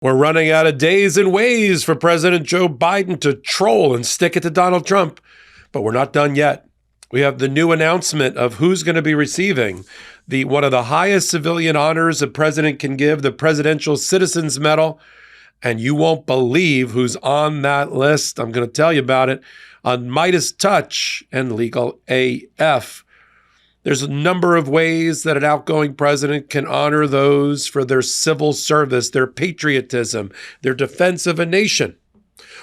We're running out of days and ways for President Joe Biden to troll and stick it to Donald Trump, but we're not done yet. We have the new announcement of who's going to be receiving one of the highest civilian honors a president can give, the Presidential Citizens Medal, and you won't believe who's on that list. I'm going to tell you about it on MeidasTouch and Legal AF. There's a number of ways that an outgoing president can honor those for their civil service, their patriotism, their defense of a nation.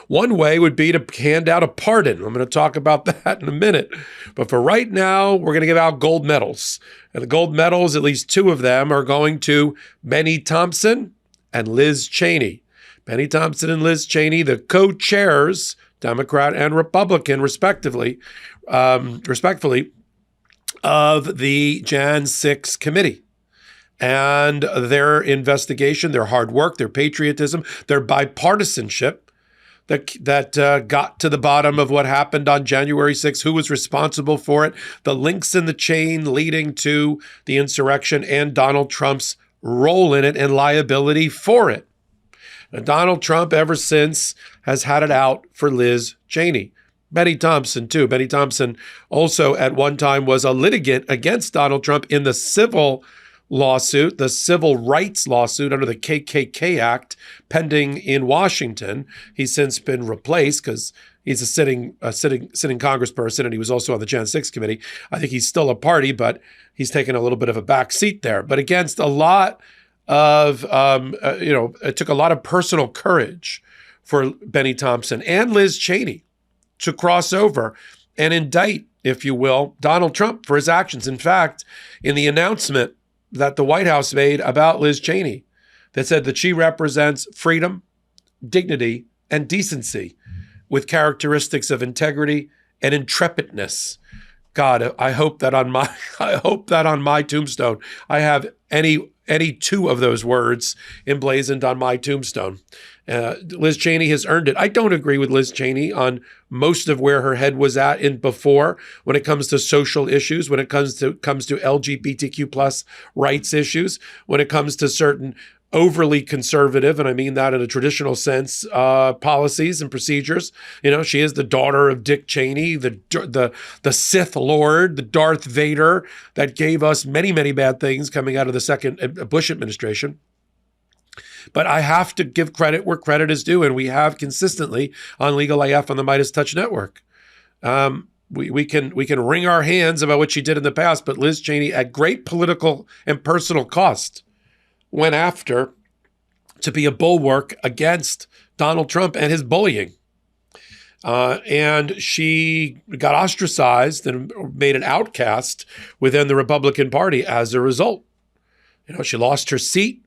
One way would be to hand out a pardon. I'm going to talk about that in a minute. But for right now, we're going to give out gold medals. And the gold medals, at least two of them, are going to Bennie Thompson and Liz Cheney. Bennie Thompson and Liz Cheney, the co-chairs, Democrat and Republican, respectively, of the Jan6 Committee. And their investigation, their hard work, their patriotism, their bipartisanship that got to the bottom of what happened on January 6th, who was responsible for it, the links in the chain leading to the insurrection and Donald Trump's role in it and liability for it. Now, Donald Trump, ever since, has had it out for Liz Cheney. Bennie Thompson, too. Bennie Thompson also at one time was a litigant against Donald Trump in the civil lawsuit, the civil rights lawsuit under the KKK Act pending in Washington. He's since been replaced because he's a sitting congressperson, and he was also on the Jan6 Committee. I think he's still a party, but he's taken a little bit of a back seat there. But against a lot of, it took a lot of personal courage for Bennie Thompson and Liz Cheney to cross over and indict, if you will, Donald Trump for his actions. In fact, in the announcement that the White House made about Liz Cheney, that said that she represents freedom, dignity, and decency with characteristics of integrity and intrepidness. God, I hope that on my tombstone, I have any two of those words emblazoned on my tombstone. Liz Cheney has earned it. I don't agree with Liz Cheney on most of where her head was at in before when it comes to social issues, when it comes to LGBTQ plus rights issues, when it comes to certain overly conservative, and I mean that in a traditional sense, policies and procedures. You know, she is the daughter of Dick Cheney, the Sith Lord, the Darth Vader that gave us many, many bad things coming out of the second Bush administration. But I have to give credit where credit is due, and we have consistently on Legal AF on the MeidasTouch network. We can wring our hands about what she did in the past, but Liz Cheney, at great political and personal cost, went after to be a bulwark against Donald Trump and his bullying. And she got ostracized and made an outcast within the Republican Party as a result. You know, she lost her seat.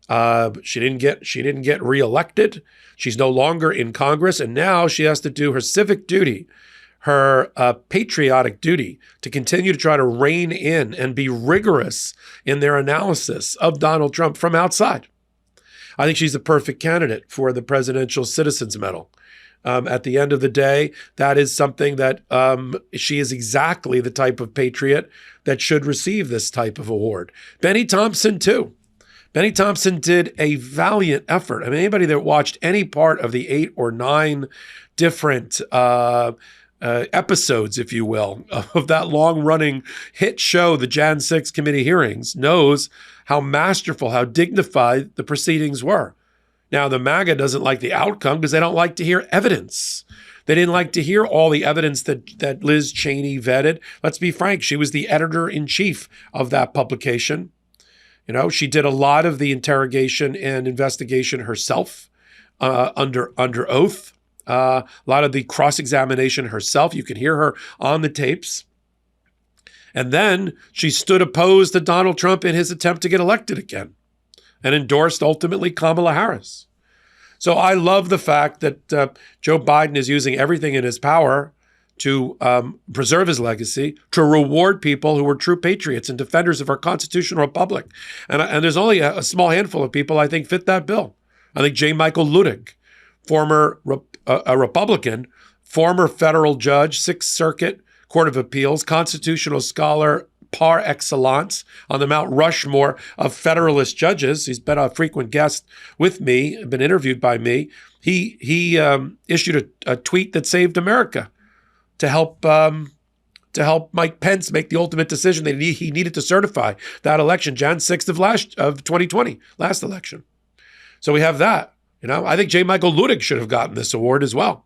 She didn't get reelected. She's no longer in Congress, and now she has to do her civic duty, her patriotic duty, to continue to try to rein in and be rigorous in their analysis of Donald Trump from outside. I think she's a perfect candidate for the Presidential Citizens Medal. At the end of the day, that is something that she is exactly the type of patriot that should receive this type of award. Bennie Thompson, too. Bennie Thompson did a valiant effort. I mean, anybody that watched any part of the 8 or 9 different episodes, if you will, of that long-running hit show, the Jan6 Committee hearings, knows how masterful, how dignified the proceedings were. Now, the MAGA doesn't like the outcome because they don't like to hear evidence. They didn't like to hear all the evidence that Liz Cheney vetted. Let's be frank, she was the editor-in-chief of that publication. You know, she did a lot of the interrogation and investigation herself under oath. A lot of the cross-examination herself. You can hear her on the tapes. And then she stood opposed to Donald Trump in his attempt to get elected again and endorsed ultimately Kamala Harris. So I love the fact that Joe Biden is using everything in his power to preserve his legacy, to reward people who are true patriots and defenders of our constitutional republic. And there's only a small handful of people I think fit that bill. I think J. Michael Luttig, former a Republican, former federal judge, Sixth Circuit Court of Appeals, constitutional scholar, par excellence on the Mount Rushmore of Federalist judges. He's been a frequent guest with me, been interviewed by me. He issued a tweet that saved America to help Mike Pence make the ultimate decision that he needed to certify that election, Jan 6th of 2020, last election. So we have that. I think J. Michael Luttig should have gotten this award as well.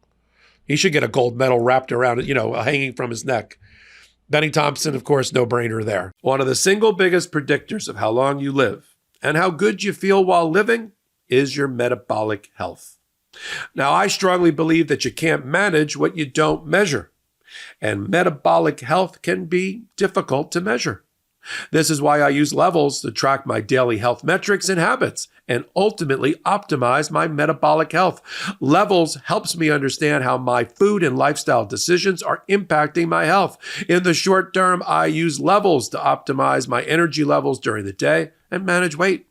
He should get a gold medal wrapped around it, hanging from his neck. Bennie Thompson, of course, no brainer there. One of the single biggest predictors of how long you live and how good you feel while living is your metabolic health. Now, I strongly believe that you can't manage what you don't measure, and metabolic health can be difficult to measure. This is why I use levels to track my daily health metrics and habits and ultimately optimize my metabolic health. Levels helps me understand how my food and lifestyle decisions are impacting my health. In the short term, I use levels to optimize my energy levels during the day and manage weight.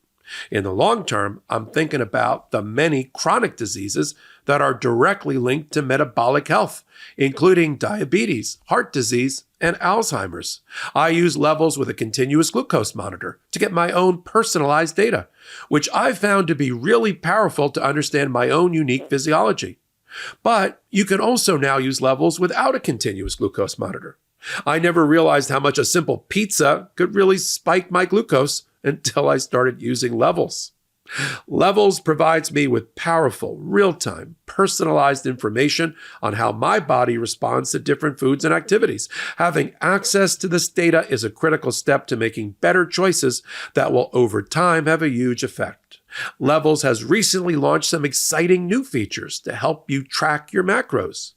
In the long term, I'm thinking about the many chronic diseases that are directly linked to metabolic health, including diabetes, heart disease, and Alzheimer's. I use levels with a continuous glucose monitor to get my own personalized data, which I've found to be really powerful to understand my own unique physiology. But you can also now use levels without a continuous glucose monitor. I never realized how much a simple pizza could really spike my glucose until I started using levels. Levels provides me with powerful, real-time, personalized information on how my body responds to different foods and activities. Having access to this data is a critical step to making better choices that will, over time, have a huge effect. Levels has recently launched some exciting new features to help you track your macros: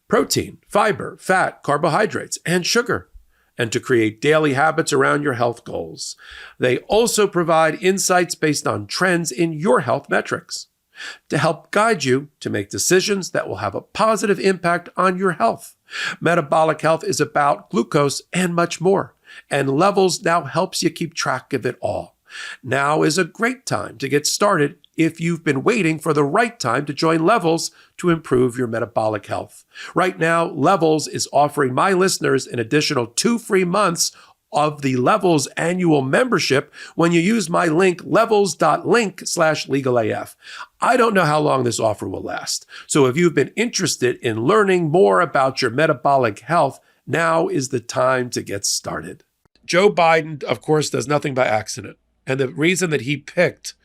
protein, fiber, fat, carbohydrates, and sugar, and to create daily habits around your health goals. They also provide insights based on trends in your health metrics to help guide you to make decisions that will have a positive impact on your health. Metabolic health is about glucose and much more, and Levels now helps you keep track of it all. Now is a great time to get started if you've been waiting for the right time to join Levels to improve your metabolic health. Right now, Levels is offering my listeners an additional 2 free months of the Levels annual membership when you use my link, levels.link/legalaf. I don't know how long this offer will last. So if you've been interested in learning more about your metabolic health, now is the time to get started. Joe Biden, of course, does nothing by accident. And the reason that he picked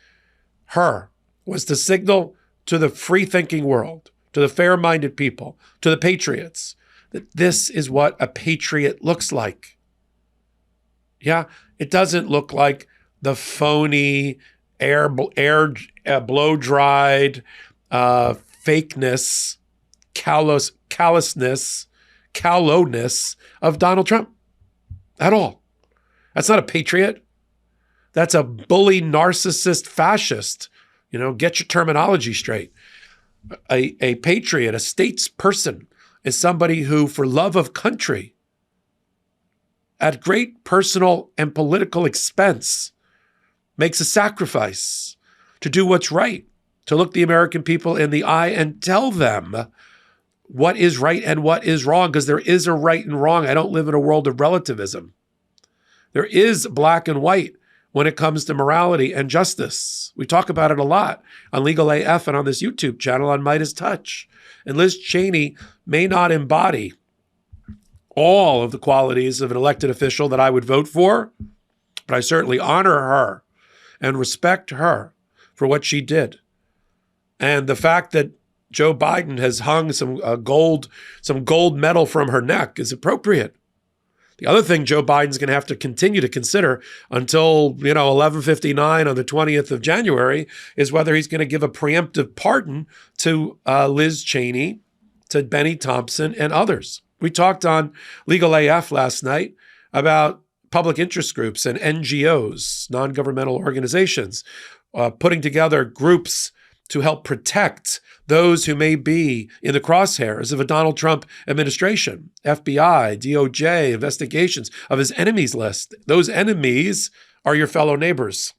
her was to signal to the free-thinking world, to the fair-minded people, to the patriots, that this is what a patriot looks like. Yeah, it doesn't look like the phony, blow-dried fakeness, callousness of Donald Trump at all. That's not a patriot. That's a bully, narcissist, fascist. Get your terminology straight. A patriot, a statesperson, is somebody who, for love of country, at great personal and political expense, makes a sacrifice to do what's right, to look the American people in the eye and tell them what is right and what is wrong, because there is a right and wrong. I don't live in a world of relativism. There is black and white when it comes to morality and justice. We talk about it a lot on Legal AF and on this YouTube channel on MeidasTouch. And Liz Cheney may not embody all of the qualities of an elected official that I would vote for, but I certainly honor her and respect her for what she did. And the fact that Joe Biden has hung some gold medal from her neck is appropriate. The other thing Joe Biden's going to have to continue to consider until, 11:59 on the 20th of January is whether he's going to give a preemptive pardon to Liz Cheney, to Bennie Thompson, and others. We talked on Legal AF last night about public interest groups and NGOs, non-governmental organizations, putting together groups to help protect those who may be in the crosshairs of a Donald Trump administration, FBI, DOJ, investigations of his enemies list. Those enemies are your fellow neighbors,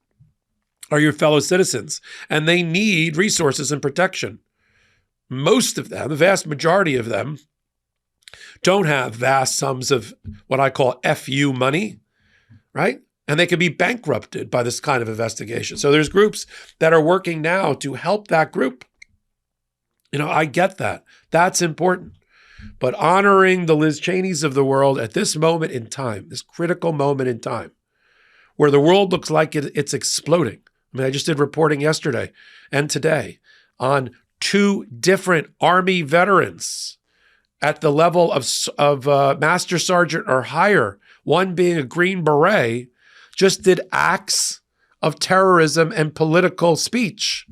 are your fellow citizens, and they need resources and protection. Most of them, the vast majority of them, don't have vast sums of what I call FU money, right? And they can be bankrupted by this kind of investigation. So there's groups that are working now to help that group. I get that. That's important. But honoring the Liz Cheneys of the world at this moment in time, this critical moment in time, where the world looks like it's exploding. I mean, I just did reporting yesterday and today on 2 different Army veterans at the level of Master Sergeant or higher, one being a Green Beret, just did acts of terrorism and political speech.